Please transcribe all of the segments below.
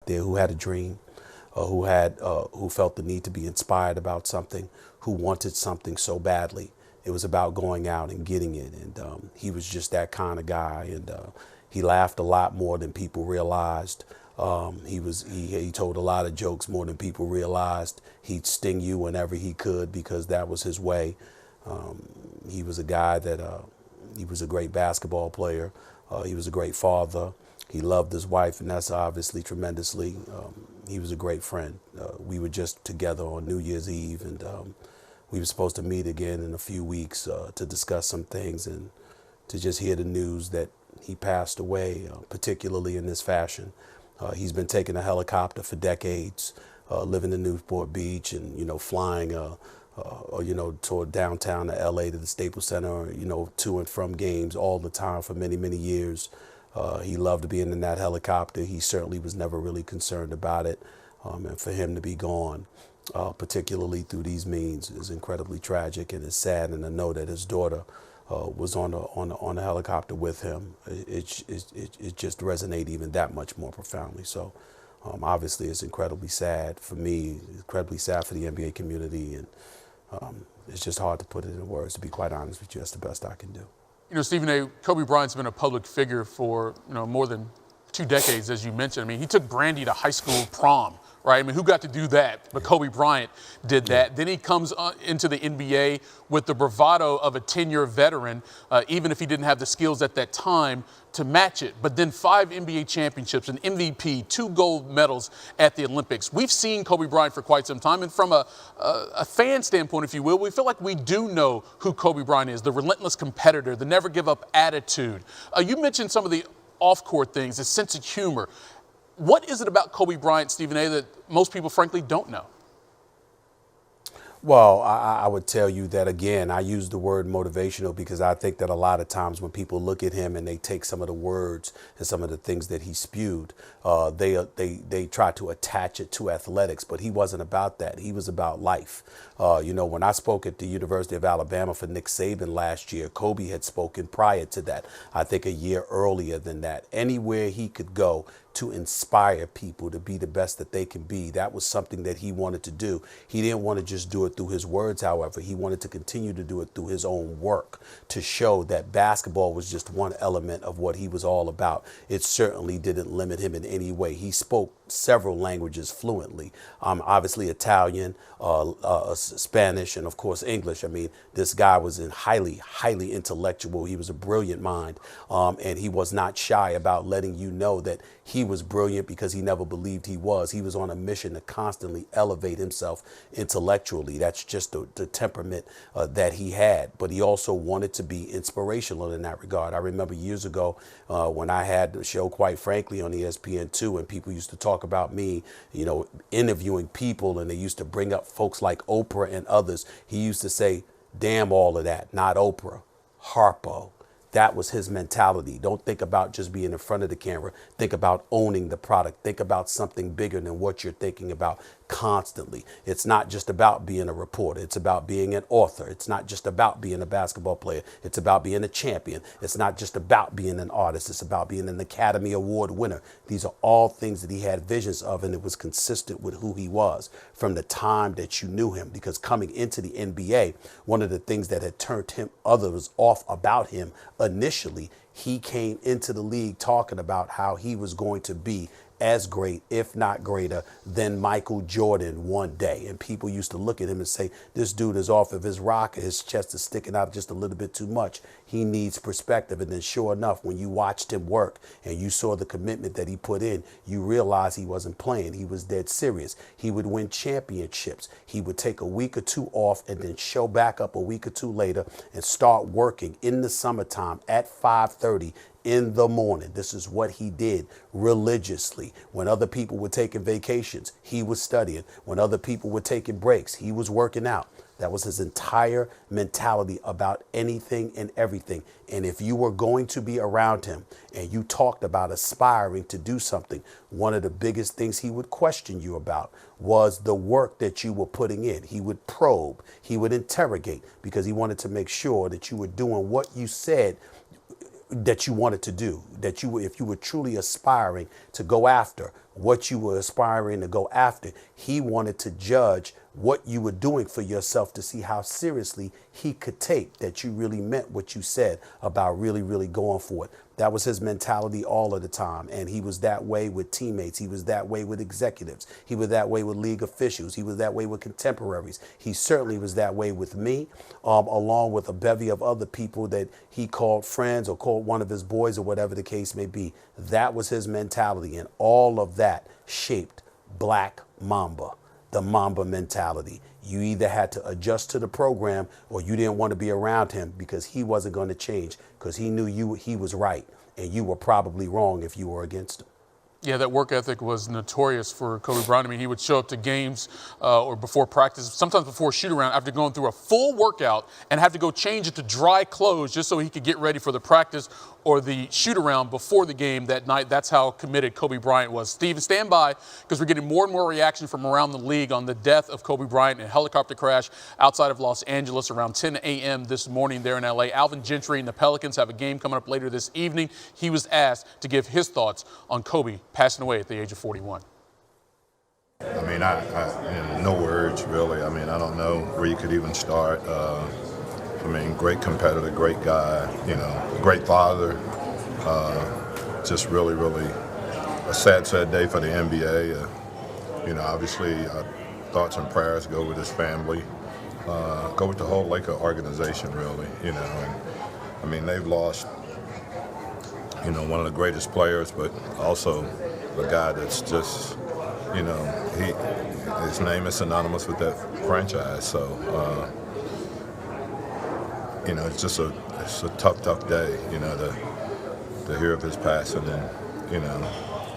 there who had a dream, who felt the need to be inspired about something, who wanted something so badly. It was about going out and getting it, and he was just that kind of guy. And he laughed a lot more than people realized. He told a lot of jokes more than people realized. He'd sting you whenever he could because that was his way. He was a guy that he was a great basketball player. He was a great father. He loved his wife, and that's obviously tremendously. He was a great friend. We were just together on New Year's Eve, and we were supposed to meet again in a few weeks to discuss some things and to just hear the news that he passed away, particularly in this fashion. He's been taking a helicopter for decades, living in Newport Beach and, flying, toward downtown to L.A. to the Staples Center, to and from games all the time for many, many years. He loved being in that helicopter. He certainly was never really concerned about it. And for him to be gone, particularly through these means, is incredibly tragic, and it's sad. And to know that his daughter was on a helicopter with him, it just resonated even that much more profoundly. So obviously it's incredibly sad for me, incredibly sad for the NBA community, and it's just hard to put it in words, to be quite honest with you. That's the best I can do. Stephen A., Kobe Bryant's been a public figure for, more than 2 decades, as you mentioned. I mean, he took Brandy to high school prom, right? I mean, who got to do that? But Kobe Bryant did that. Then he comes into the NBA with the bravado of a 10-year veteran, even if he didn't have the skills at that time to match it. But then 5 NBA championships, an MVP, 2 gold medals at the Olympics. We've seen Kobe Bryant for quite some time. And from a fan standpoint, if you will, we feel like we do know who Kobe Bryant is, the relentless competitor, the never give up attitude. You mentioned some of the off-court things, his sense of humor. What is it about Kobe Bryant, Stephen A., that most people, frankly, don't know? Well, I would tell you that, again, I use the word motivational because I think that a lot of times when people look at him and they take some of the words and some of the things that he spewed, they try to attach it to athletics, but he wasn't about that. He was about life. When I spoke at the University of Alabama for Nick Saban last year, Kobe had spoken prior to that, I think a year earlier than that. Anywhere he could go to inspire people to be the best that they can be, that was something that he wanted to do. He didn't want to just do it through his words, however. He wanted to continue to do it through his own work, to show that basketball was just one element of what he was all about. It certainly didn't limit him in any way. He spoke several languages fluently, obviously Italian, Spanish, and of course English. I mean, this guy was highly intellectual. He was a brilliant mind, and he was not shy about letting you know that he was brilliant because he never believed he was. He was on a mission to constantly elevate himself intellectually. That's just the temperament that he had. But he also wanted to be inspirational in that regard. I remember years ago when I had the show, quite frankly, on ESPN2, and people used to talk about me, interviewing people, and they used to bring up folks like Oprah and others. He used to say, damn all of that, not Oprah, Harpo. That was his mentality. Don't think about just being in front of the camera. Think about owning the product. Think about something bigger than what you're thinking about constantly. It's not just about being a reporter. It's about being an author. It's not just about being a basketball player. It's about being a champion. It's not just about being an artist. It's about being an Academy Award winner. These are all things that he had visions of, and it was consistent with who he was from the time that you knew him. Because coming into the NBA, one of the things that had turned others off about him initially, he came into the league talking about how he was going to be as great, if not greater, than Michael Jordan one day. And people used to look at him and say, this dude is off of his rocker. His chest is sticking out just a little bit too much. He needs perspective. And then sure enough, when you watched him work and you saw the commitment that he put in, you realized he wasn't playing. He was dead serious. He would win championships. He would take a week or two off and then show back up a week or two later and start working in the summertime at 5:30 in the morning. This is what he did religiously. When other people were taking vacations, he was studying. When other people were taking breaks, he was working out. That was his entire mentality about anything and everything. And if you were going to be around him and you talked about aspiring to do something, one of the biggest things he would question you about was the work that you were putting in. He would probe, he would interrogate, because he wanted to make sure that you were doing what you said that you wanted to do, that you, if you were truly aspiring to go after what you were aspiring to go after, he wanted to judge what you were doing for yourself to see how seriously he could take that you really meant what you said about really, really going for it. That was his mentality all of the time. And he was that way with teammates. He was that way with executives. He was that way with league officials. He was that way with contemporaries. He certainly was that way with me, along with a bevy of other people that he called friends or called one of his boys or whatever the case may be. That was his mentality. And all of that shaped Black Mamba, the Mamba mentality. You either had to adjust to the program or you didn't want to be around him because he wasn't going to change, because he knew he was right and you were probably wrong if you were against him. Yeah, that work ethic was notorious for Kobe Bryant. I mean, he would show up to games or before practice, sometimes before shoot around, after going through a full workout and have to go change it to dry clothes just so he could get ready for the practice or the shoot around before the game that night. That's how committed Kobe Bryant was. Steve, stand by, because we're getting more and more reaction from around the league on the death of Kobe Bryant in a helicopter crash outside of Los Angeles around 10 a.m. this morning there in L.A. Alvin Gentry and the Pelicans have a game coming up later this evening. He was asked to give his thoughts on Kobe passing away at the age of 41. I mean, in no words, really. I mean, I don't know where you could even start. I mean, great competitor, great guy, you know, great father. Just really, really a sad day for the NBA. You know, obviously, thoughts and prayers go with his family, go with the whole Laker organization, really, you know. And, I mean, they've lost, you know, one of the greatest players, but also a guy that's just, you know, his name is synonymous with that franchise. So, you know, it's a tough day, you know, to hear of his passing, and, you know,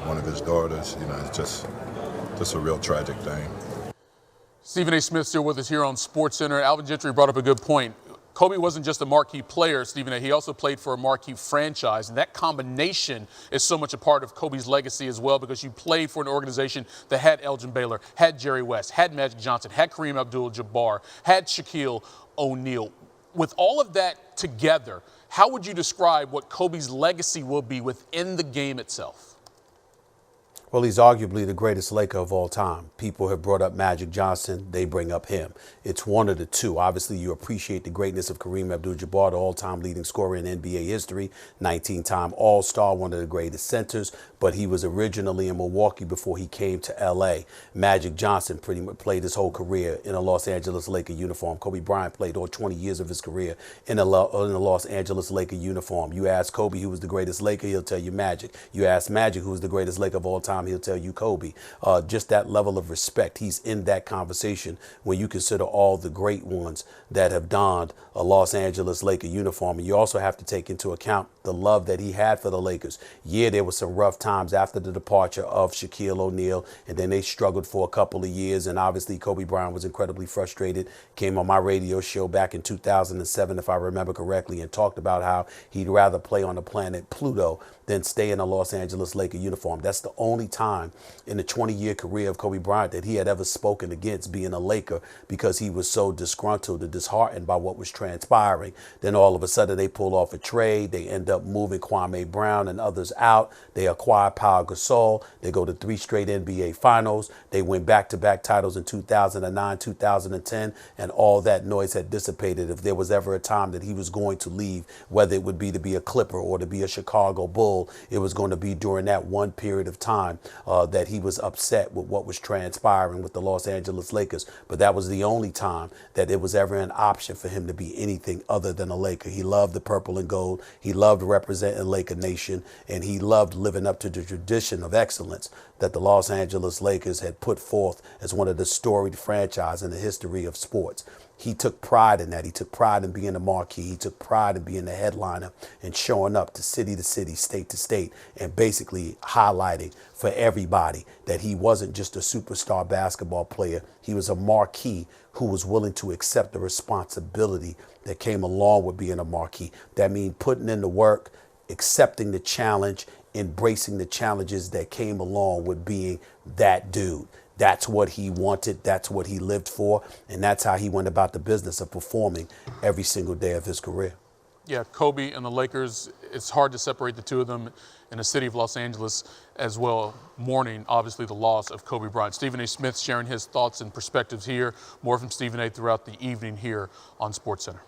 one of his daughters, you know, it's just a real tragic thing. Stephen A. Smith still with us here on SportsCentre. Alvin Gentry brought up a good point. Kobe wasn't just a marquee player, Stephen A. He also played for a marquee franchise, and that combination is so much a part of Kobe's legacy as well, because you played for an organization that had Elgin Baylor, had Jerry West, had Magic Johnson, had Kareem Abdul-Jabbar, had Shaquille O'Neal. With all of that together, how would you describe what Kobe's legacy will be within the game itself? Well, he's arguably the greatest Laker of all time. People have brought up Magic Johnson. They bring up him. It's one of the two. Obviously, you appreciate the greatness of Kareem Abdul-Jabbar, the all-time leading scorer in NBA history, 19-time All-Star, one of the greatest centers. But he was originally in Milwaukee before he came to L.A. Magic Johnson pretty much played his whole career in a Los Angeles Laker uniform. Kobe Bryant played all 20 years of his career in a Los Angeles Laker uniform. You ask Kobe who was the greatest Laker, he'll tell you Magic. You ask Magic who was the greatest Laker of all time, he'll tell you Kobe. Just that level of respect. He's in that conversation when you consider all the great ones that have donned a Los Angeles Laker uniform. And you also have to take into account the love that he had for the Lakers. Yeah, there was some rough times after the departure of Shaquille O'Neal, and then they struggled for a couple of years. And obviously, Kobe Bryant was incredibly frustrated. Came on my radio show back in 2007, if I remember correctly, and talked about how he'd rather play on the planet Pluto than stay in a Los Angeles Laker uniform. That's the only time in the 20-year career of Kobe Bryant that he had ever spoken against being a Laker, because he was so disgruntled and disheartened by what was transpiring. Then all of a sudden they pull off a trade. They end up moving Kwame Brown and others out. They acquire Pau Gasol. They go to 3 straight NBA finals. They win back-to-back titles in 2009, 2010, and all that noise had dissipated. If there was ever a time that he was going to leave, whether it would be to be a Clipper or to be a Chicago Bull, it was going to be during that one period of time that he was upset with what was transpiring with the Los Angeles Lakers. But that was the only time that it was ever an option for him to be anything other than a Laker. He loved the purple and gold. He loved representing Laker Nation, and he loved living up to the tradition of excellence that the Los Angeles Lakers had put forth as one of the storied franchises in the history of sports. He took pride in that. He took pride in being a marquee. He took pride in being the headliner and showing up to city, state to state, and basically highlighting for everybody that he wasn't just a superstar basketball player. He was a marquee who was willing to accept the responsibility that came along with being a marquee. That means putting in the work, accepting the challenge, embracing the challenges that came along with being that dude. That's what he wanted. That's what he lived for. And that's how he went about the business of performing every single day of his career. yeah, Kobe and the Lakers, it's hard to separate the two of them in the city of Los Angeles as well, mourning, obviously, the loss of Kobe Bryant. Stephen A. Smith sharing his thoughts and perspectives here. More from Stephen A. throughout the evening here on SportsCentre.